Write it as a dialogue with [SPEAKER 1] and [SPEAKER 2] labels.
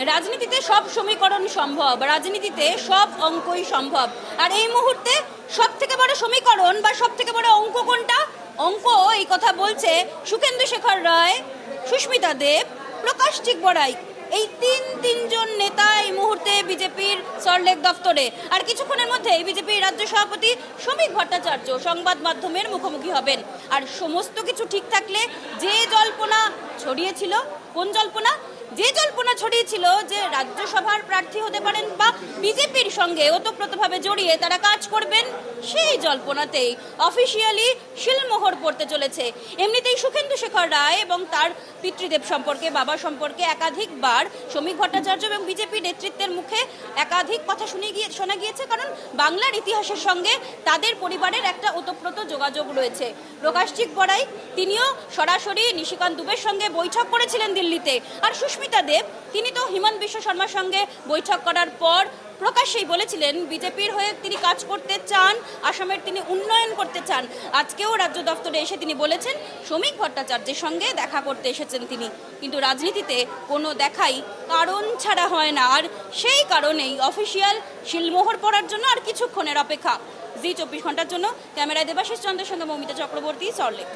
[SPEAKER 1] রাজনীতিতে সব সমীকরণ সম্ভব, রাজনীতিতে সব অঙ্কই সম্ভব। আর এই মুহূর্তে সব থেকে বড় সমীকরণ বা সব থেকে বড় অঙ্ক কোনটা? অঙ্ক এই কথা বলছে সুখেন্দু শেখর রায়, সুস্মিতা দেব, প্রকাশ চিকবড়াই। এই তিনজন নেতা এই মুহূর্তে বিজেপির সল্টলেক দফতরে। আর কিছুক্ষণের মধ্যেই বিজেপির রাজ্য সভাপতি শ্রমিক ভট্টাচার্য সংবাদ মাধ্যমের মুখোমুখি হবেন। আর সমস্ত কিছু ঠিক থাকলে যে জল্পনা ছড়িয়েছিল, কোন জল্পনা? যে জল্পনা ছড়িয়েছিল যে রাজ্যসভার প্রার্থী হতে পারেন বা বিজেপির সঙ্গে ওতপ্রোতভাবে জড়িয়ে তারা কাজ করবেন, সেই জল্পনাতেই অফিসিয়ালি শিলমোহর পড়তে চলেছে। এমনিতেই সুখেন্দু শেখর রায় এবং তার পিতৃদেব সম্পর্কে, বাবা সম্পর্কে একাধিকবার শ্রমিক ভট্টাচার্য এবং বিজেপি নেতৃত্বের মুখে একাধিক কথা শোনা গিয়েছে, কারণ বাংলার ইতিহাসের সঙ্গে তাদের পরিবারের একটা ওতপ্রোত যোগাযোগ রয়েছে। প্রকাশ চিকবড়াই তিনিও সরাসরি নিশিকান্ত দুবের সঙ্গে বৈঠক করেছিলেন দিল্লিতে। আর সুস্মিতা দেব তিনি তো হিমন্ত বিশ্ব শর্মার সঙ্গে বৈঠক করার পর প্রকাশ্যেই বলেছিলেন বিজেপির হয়ে তিনি কাজ করতে চান, আসামের তিনি উন্নয়ন করতে চান। আজকেও রাজ্য দফতরে এসে তিনি বলেছেন শ্রমিক ভট্টাচার্যের সঙ্গে দেখা করতে এসেছেন তিনি। কিন্তু রাজনীতিতে কোনো দেখাই কারণ ছাড়া হয় না, আর সেই কারণেই অফিসিয়াল শিলমোহর পড়ার জন্য আর কিছুক্ষণের অপেক্ষা। জি 24 ঘন্টার জন্য ক্যামেরায় দেবাশিস চন্দ্রের সঙ্গে মৌমিতা চক্রবর্তী, সল্টলেক।